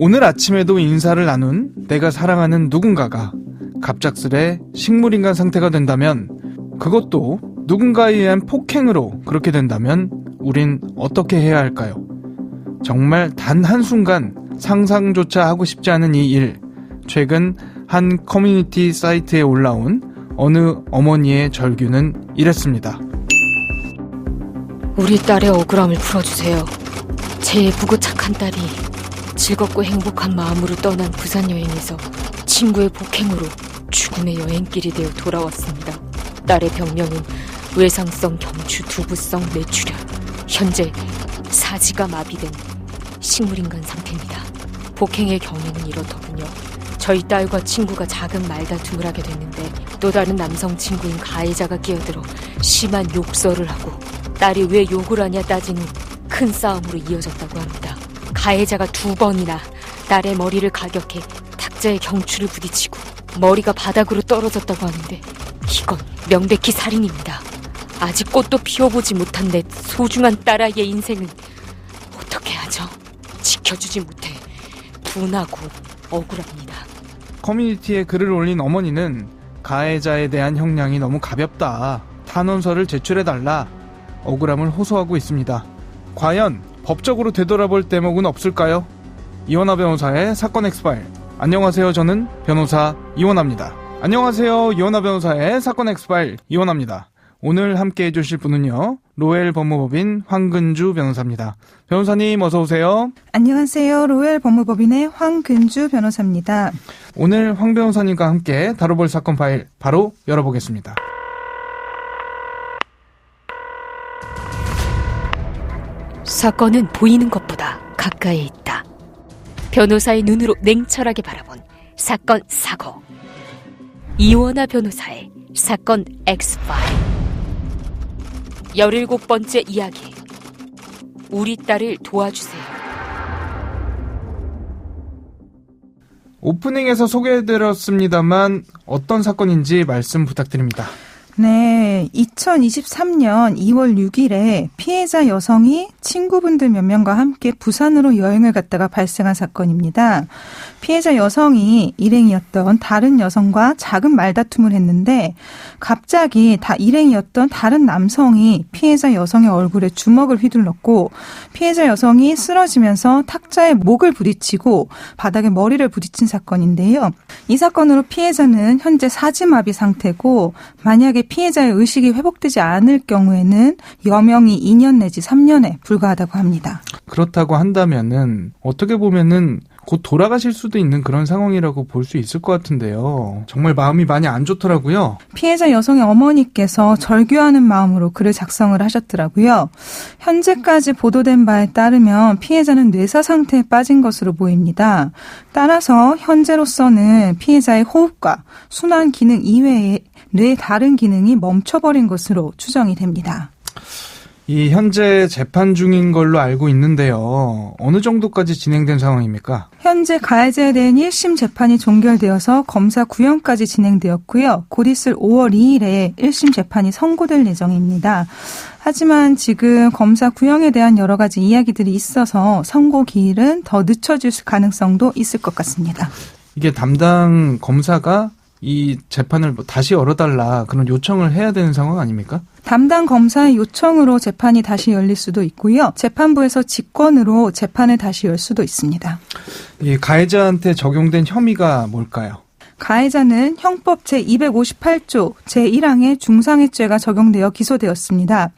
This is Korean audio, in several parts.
오늘 아침에도 인사를 나눈 내가 사랑하는 누군가가 갑작스레 식물인간 상태가 된다면, 그것도 누군가에 의한 폭행으로 그렇게 된다면 우린 어떻게 해야 할까요? 정말 단 한순간 상상조차 하고 싶지 않은 이 일, 최근 한 커뮤니티 사이트에 올라온 어느 어머니의 절규는 이랬습니다. 우리 딸의 억울함을 풀어주세요. 제 예쁘고 착한 딸이 즐겁고 행복한 마음으로 떠난 부산 여행에서 친구의 폭행으로 죽음의 여행길이 되어 돌아왔습니다. 딸의 병명은 외상성 경추 두부성 뇌출혈, 현재 사지가 마비된 식물인간 상태입니다. 폭행의 경위는 이렇더군요. 저희 딸과 친구가 작은 말다툼을 하게 됐는데 또 다른 남성 친구인 가해자가 끼어들어 심한 욕설을 하고 딸이 왜 욕을 하냐 따지는 큰 싸움으로 이어졌다고 합니다. 가해자가 2번이나 딸의 머리를 가격해 탁자에 경추를 부딪히고 머리가 바닥으로 떨어졌다고 하는데 이건 명백히 살인입니다. 아직 꽃도 피워보지 못한 내 소중한 딸아이의 인생을 어떻게 하죠? 지켜주지 못해 분하고 억울합니다. 커뮤니티에 글을 올린 어머니는 가해자에 대한 형량이 너무 가볍다, 탄원서를 제출해달라, 억울함을 호소하고 있습니다. 과연 법적으로 되돌아볼 대목은 없을까요? 이원하 변호사의 사건 엑스파일. 안녕하세요. 저는 변호사 이원하입니다. 안녕하세요. 이원하 변호사의 사건 엑스파일 이원하입니다. 오늘 함께 해주실 분은요, 로엘 법무법인 황근주 변호사입니다. 변호사님 어서 오세요. 안녕하세요. 로엘 법무법인의 황근주 변호사입니다. 오늘 황 변호사님과 함께 다뤄볼 사건 파일 바로 열어보겠습니다. 사건은 보이는 것보다 가까이에 있다. 변호사의 눈으로 냉철하게 바라본 사건 사고. 이원하 변호사의 사건 X-파일. 17번째 이야기. 우리 딸을 도와주세요. 오프닝에서 소개해드렸습니다만 어떤 사건인지 말씀 부탁드립니다. 네, 2023년 2월 6일에 피해자 여성이 친구분들 몇 명과 함께 부산으로 여행을 갔다가 발생한 사건입니다. 피해자 여성이 일행이었던 다른 여성과 작은 말다툼을 했는데 갑자기 일행이었던 다른 남성이 피해자 여성의 얼굴에 주먹을 휘둘렀고 피해자 여성이 쓰러지면서 탁자에 목을 부딪히고 바닥에 머리를 부딪힌 사건인데요. 이 사건으로 피해자는 현재 사지마비 상태고 만약에 피해자의 의식이 회복되지 않을 경우에는 여명이 2년 내지 3년에 불과하다고 합니다. 그렇다고 한다면은 어떻게 보면은 곧 돌아가실 수도 있는 그런 상황이라고 볼 수 있을 것 같은데요. 정말 마음이 많이 안 좋더라고요. 피해자 여성의 어머니께서 절규하는 마음으로 글을 작성을 하셨더라고요. 현재까지 보도된 바에 따르면 피해자는 뇌사 상태에 빠진 것으로 보입니다. 따라서 현재로서는 피해자의 호흡과 순환 기능 이외에 뇌의 다른 기능이 멈춰버린 것으로 추정이 됩니다. 이 현재 재판 중인 걸로 알고 있는데요. 어느 정도까지 진행된 상황입니까? 현재 가해자에 대한 1심 재판이 종결되어서 검사 구형까지 진행되었고요. 곧 있을 5월 2일에 1심 재판이 선고될 예정입니다. 하지만 지금 검사 구형에 대한 여러 가지 이야기들이 있어서 선고 기일은 더 늦춰질 가능성도 있을 것 같습니다. 이게 담당 검사가 이 재판을 다시 열어달라 그런 요청을 해야 되는 상황 아닙니까? 담당 검사의 요청으로 재판이 다시 열릴 수도 있고요. 재판부에서 직권으로 재판을 다시 열 수도 있습니다. 이 가해자한테 적용된 혐의가 뭘까요? 가해자는 형법 제258조 제1항의 중상해죄가 적용되어 기소되었습니다.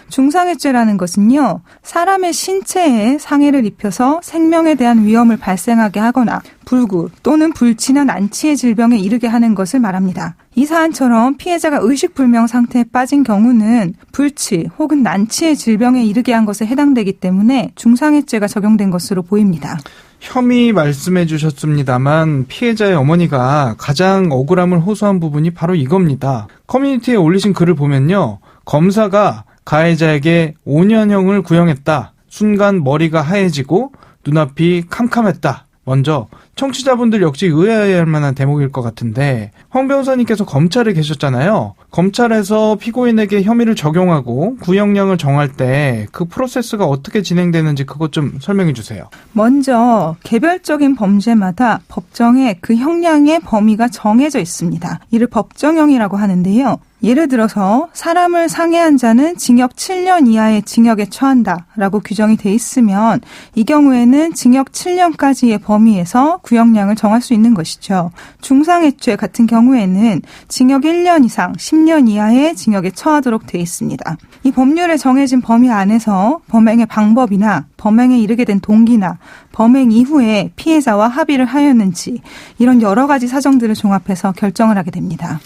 중상해죄라는 것은요, 사람의 신체에 상해를 입혀서 생명에 대한 위험을 발생하게 하거나 불구 또는 불친한 안치의 질병에 이르게 하는 것을 말합니다. 이 사안처럼 피해자가 의식불명 상태에 빠진 경우는 불치 혹은 난치의 질병에 이르게 한 것에 해당되기 때문에 중상해죄가 적용된 것으로 보입니다. 혐의 말씀해 주셨습니다만 피해자의 어머니가 가장 억울함을 호소한 부분이 바로 이겁니다. 커뮤니티에 올리신 글을 보면요, 검사가 가해자에게 5년형을 구형했다. 순간 머리가 하얘지고 눈앞이 캄캄했다. 먼저 청취자분들 역시 의아해할 만한 대목일 것 같은데 황 변호사님께서 검찰에 계셨잖아요. 검찰에서 피고인에게 혐의를 적용하고 구형량을 정할 때 그 프로세스가 어떻게 진행되는지 그것 좀 설명해 주세요. 먼저 개별적인 범죄마다 법정에 그 형량의 범위가 정해져 있습니다. 이를 법정형이라고 하는데요. 예를 들어서 사람을 상해한 자는 징역 7년 이하의 징역에 처한다라고 규정이 돼 있으면 이 경우에는 징역 7년까지의 범위에서 구형량을 정할 수 있는 것이죠. 중상해죄 같은 경우에는 징역 1년 이상 10년 이하의 징역에 처하도록 돼 있습니다. 이 법률에 정해진 범위 안에서 범행의 방법이나 범행에 이르게 된 동기나 범행 이후에 피해자와 합의를 하였는지 이런 여러 가지 사정들을 종합해서 결정을 하게 됩니다.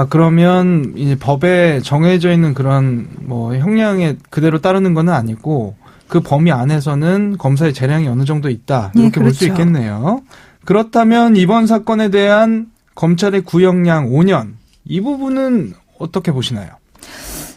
그러면 이제 법에 정해져 있는 그런 형량에 그대로 따르는 건 아니고 그 범위 안에서는 검사의 재량이 어느 정도 있다. 이렇게 볼 수 있겠네요. 그렇다면 이번 사건에 대한 검찰의 구형량 5년 이 부분은 어떻게 보시나요?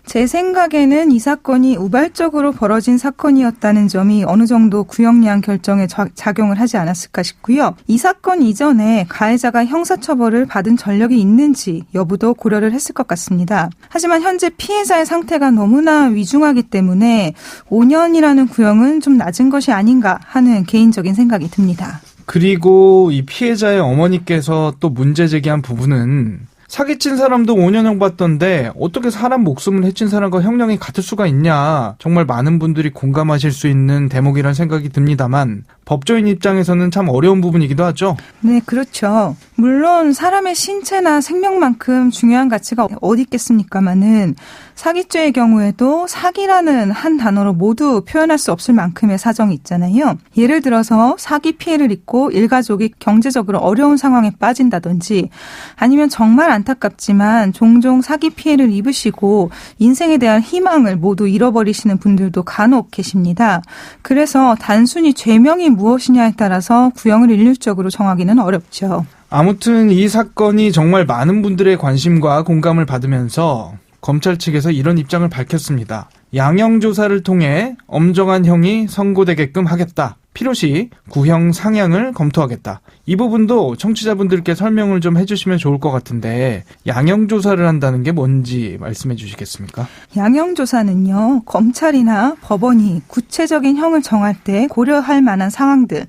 제 생각에는 이 사건이 우발적으로 벌어진 사건이었다는 점이 어느 정도 구형량 결정에 작용을 하지 않았을까 싶고요. 이 사건 이전에 가해자가 형사처벌을 받은 전력이 있는지 여부도 고려를 했을 것 같습니다. 하지만 현재 피해자의 상태가 너무나 위중하기 때문에 5년이라는 구형은 좀 낮은 것이 아닌가 하는 개인적인 생각이 듭니다. 그리고 이 피해자의 어머니께서 또 문제 제기한 부분은 사기친 사람도 5년형 받던데 어떻게 사람 목숨을 해친 사람과 형량이 같을 수가 있냐. 정말 많은 분들이 공감하실 수 있는 대목이란 생각이 듭니다만 법조인 입장에서는 참 어려운 부분이기도 하죠. 네, 그렇죠. 물론 사람의 신체나 생명만큼 중요한 가치가 어디 있겠습니까마는 사기죄의 경우에도 사기라는 한 단어로 모두 표현할 수 없을 만큼의 사정이 있잖아요. 예를 들어서 사기 피해를 입고 일가족이 경제적으로 어려운 상황에 빠진다든지 아니면 정말 안타깝지만 종종 사기 피해를 입으시고 인생에 대한 희망을 모두 잃어버리시는 분들도 간혹 계십니다. 그래서 단순히 죄명이 무엇이냐에 따라서 구형을 일률적으로 정하기는 어렵죠. 아무튼 이 사건이 정말 많은 분들의 관심과 공감을 받으면서 검찰 측에서 이런 입장을 밝혔습니다. 양형조사를 통해 엄정한 형이 선고되게끔 하겠다. 필요시 구형 상향을 검토하겠다. 이 부분도 청취자분들께 설명을 좀 해주시면 좋을 것 같은데 양형조사를 한다는 게 뭔지 말씀해 주시겠습니까? 양형조사는요. 검찰이나 법원이 구체적인 형을 정할 때 고려할 만한 상황들.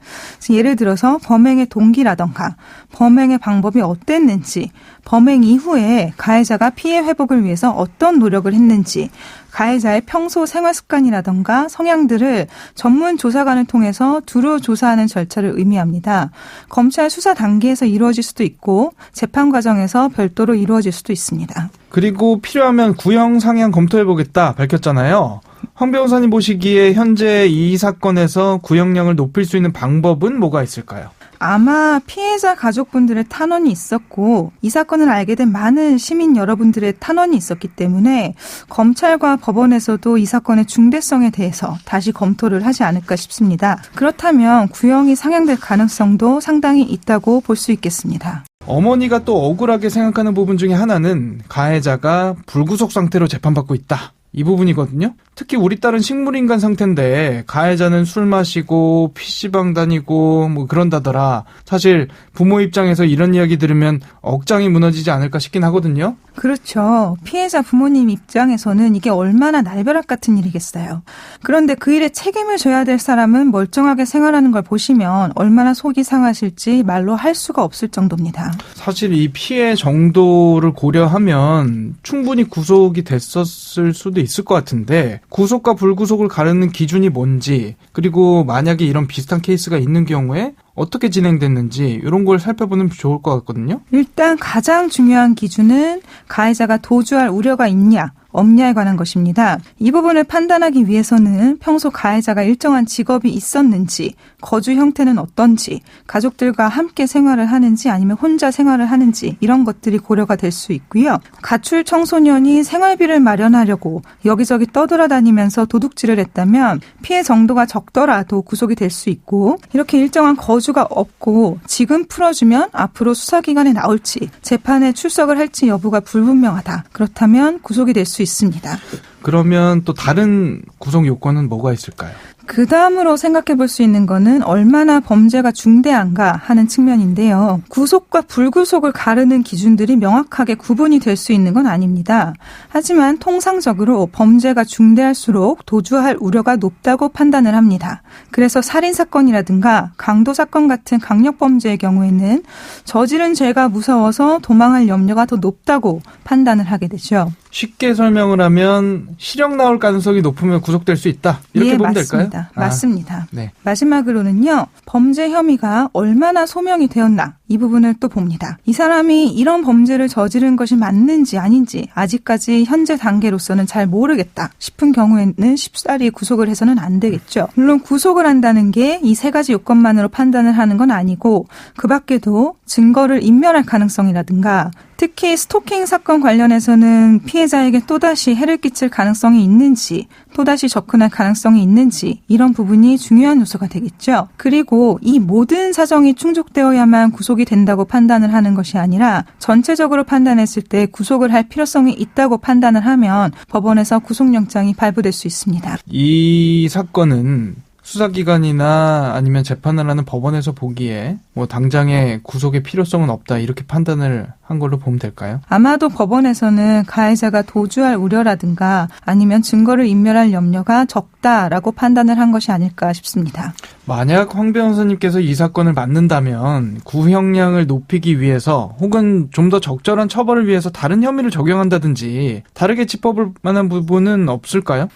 예를 들어서 범행의 동기라던가 범행의 방법이 어땠는지 범행 이후에 가해자가 피해 회복을 위해서 어떤 노력을 했는지 가해자의 평소 생활 습관이라던가 성향들을 전문 조사관을 통해서 두루 조사하는 절차를 의미합니다. 검찰 수사 단계에서 이루어질 수도 있고 재판 과정에서 별도로 이루어질 수도 있습니다. 그리고 필요하면 구형 상향 검토해보겠다 밝혔잖아요. 황 변호사님 보시기에 현재 이 사건에서 구형량을 높일 수 있는 방법은 뭐가 있을까요? 아마 피해자 가족분들의 탄원이 있었고 이 사건을 알게 된 많은 시민 여러분들의 탄원이 있었기 때문에 검찰과 법원에서도 이 사건의 중대성에 대해서 다시 검토를 하지 않을까 싶습니다. 그렇다면 구형이 상향될 가능성도 상당히 있다고 볼 수 있겠습니다. 어머니가 또 억울하게 생각하는 부분 중에 하나는 가해자가 불구속 상태로 재판받고 있다. 이 부분이거든요. 특히 우리 딸은 식물인간 상태인데 가해자는 술 마시고 PC방 다니고 그런다더라. 사실 부모 입장에서 이런 이야기 들으면 억장이 무너지지 않을까 싶긴 하거든요. 그렇죠. 피해자 부모님 입장에서는 이게 얼마나 날벼락 같은 일이겠어요. 그런데 그 일에 책임을 져야 될 사람은 멀쩡하게 생활하는 걸 보시면 얼마나 속이 상하실지 말로 할 수가 없을 정도입니다. 사실 이 피해 정도를 고려하면 충분히 구속이 됐었을 수도 있을 것 같은데 구속과 불구속을 가르는 기준이 뭔지 그리고 만약에 이런 비슷한 케이스가 있는 경우에 어떻게 진행됐는지 이런 걸 살펴보면 좋을 것 같거든요. 일단 가장 중요한 기준은 가해자가 도주할 우려가 있냐 없냐에 관한 것입니다. 이 부분을 판단하기 위해서는 평소 가해자가 일정한 직업이 있었는지, 거주 형태는 어떤지, 가족들과 함께 생활을 하는지 아니면 혼자 생활을 하는지 이런 것들이 고려가 될 수 있고요. 가출 청소년이 생활비를 마련하려고 여기저기 떠돌아다니면서 도둑질을 했다면 피해 정도가 적더라도 구속이 될 수 있고 이렇게 일정한 거주가 없고 지금 풀어주면 앞으로 수사기관에 나올지 재판에 출석을 할지 여부가 불분명하다. 그렇다면 구속이 될 수 있습니다. 그러면 또 다른 구속 요건은 뭐가 있을까요? 그 다음으로 생각해 볼 수 있는 거는 얼마나 범죄가 중대한가 하는 측면인데요. 구속과 불구속을 가르는 기준들이 명확하게 구분이 될 수 있는 건 아닙니다. 하지만 통상적으로 범죄가 중대할수록 도주할 우려가 높다고 판단을 합니다. 그래서 살인사건이라든가 강도사건 같은 강력범죄의 경우에는 저지른 죄가 무서워서 도망할 염려가 더 높다고 판단을 하게 되죠. 쉽게 설명을 하면 실형 나올 가능성이 높으면 구속될 수 있다. 이렇게 보면 맞습니다. 될까요? 맞습니다. 네. 마지막으로는요. 범죄 혐의가 얼마나 소명이 되었나 이 부분을 또 봅니다. 이 사람이 이런 범죄를 저지른 것이 맞는지 아닌지 아직까지 현재 단계로서는 잘 모르겠다 싶은 경우에는 쉽사리 구속을 해서는 안 되겠죠. 물론 구속을 한다는 게 이 세 가지 요건만으로 판단을 하는 건 아니고 그 밖에도 증거를 인멸할 가능성이라든가 특히 스토킹 사건 관련해서는 피해자에게 또다시 해를 끼칠 가능성이 있는지 또다시 접근할 가능성이 있는지 이런 부분이 중요한 요소가 되겠죠. 그리고 이 모든 사정이 충족되어야만 구속이 된다고 판단을 하는 것이 아니라 전체적으로 판단했을 때 구속을 할 필요성이 있다고 판단을 하면 법원에서 구속영장이 발부될 수 있습니다. 이 사건은 수사기관이나 아니면 재판을 하는 법원에서 보기에 뭐 당장의 구속의 필요성은 없다 이렇게 판단을 한 걸로 보면 될까요? 아마도 법원에서는 가해자가 도주할 우려라든가 아니면 증거를 인멸할 염려가 적다라고 판단을 한 것이 아닐까 싶습니다. 만약 황 변호사님께서 이 사건을 맡는다면 구형량을 높이기 위해서 혹은 좀 더 적절한 처벌을 위해서 다른 혐의를 적용한다든지 다르게 짚어볼 만한 부분은 없을까요?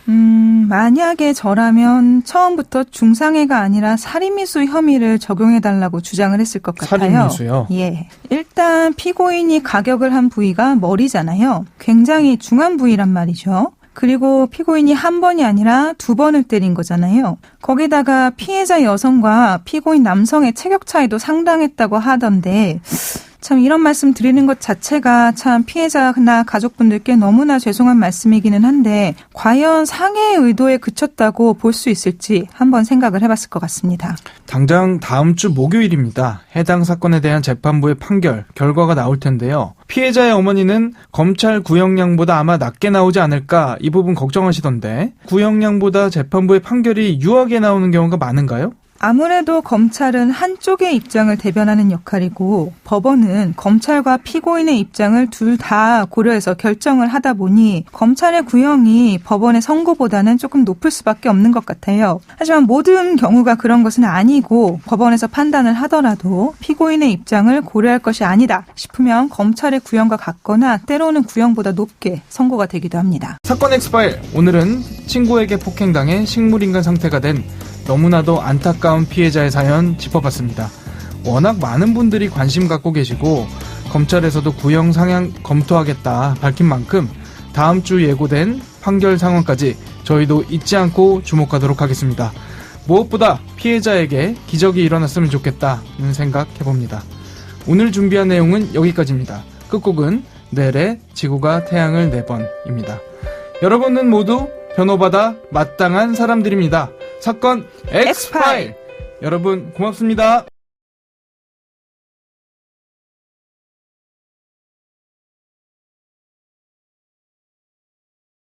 만약에 저라면 처음부터 중상해가 아니라 살인미수 혐의를 적용해달라고 주장을 했을 것 같아요. 살인미수요? 예. 일단 피고인이 가격을 한 부위가 머리잖아요. 굉장히 중한 부위란 말이죠. 그리고 피고인이 한 번이 아니라 두 번을 때린 거잖아요. 거기다가 피해자 여성과 피고인 남성의 체격 차이도 상당했다고 하던데 참 이런 말씀 드리는 것 자체가 참 피해자나 가족분들께 너무나 죄송한 말씀이기는 한데 과연 상해의 의도에 그쳤다고 볼 수 있을지 한번 생각을 해봤을 것 같습니다. 당장 다음 주 목요일입니다. 해당 사건에 대한 재판부의 판결, 결과가 나올 텐데요. 피해자의 어머니는 검찰 구형량보다 아마 낮게 나오지 않을까 이 부분 걱정하시던데 구형량보다 재판부의 판결이 유하게 나오는 경우가 많은가요? 아무래도 검찰은 한쪽의 입장을 대변하는 역할이고 법원은 검찰과 피고인의 입장을 둘 다 고려해서 결정을 하다 보니 검찰의 구형이 법원의 선고보다는 조금 높을 수밖에 없는 것 같아요. 하지만 모든 경우가 그런 것은 아니고 법원에서 판단을 하더라도 피고인의 입장을 고려할 것이 아니다 싶으면 검찰의 구형과 같거나 때로는 구형보다 높게 선고가 되기도 합니다. 사건 엑스파일, 오늘은 친구에게 폭행당해 식물인간 상태가 된 너무나도 안타까운 피해자의 사연 짚어봤습니다. 워낙 많은 분들이 관심 갖고 계시고 검찰에서도 구형 상향 검토하겠다 밝힌 만큼 다음 주 예고된 판결 상황까지 저희도 잊지 않고 주목하도록 하겠습니다. 무엇보다 피해자에게 기적이 일어났으면 좋겠다는 생각해봅니다. 오늘 준비한 내용은 여기까지입니다. 끝곡은 넬의 지구가 태양을 4번입니다. 여러분은 모두 변호받아 마땅한 사람들입니다. 사건 엑스파일. 여러분 고맙습니다.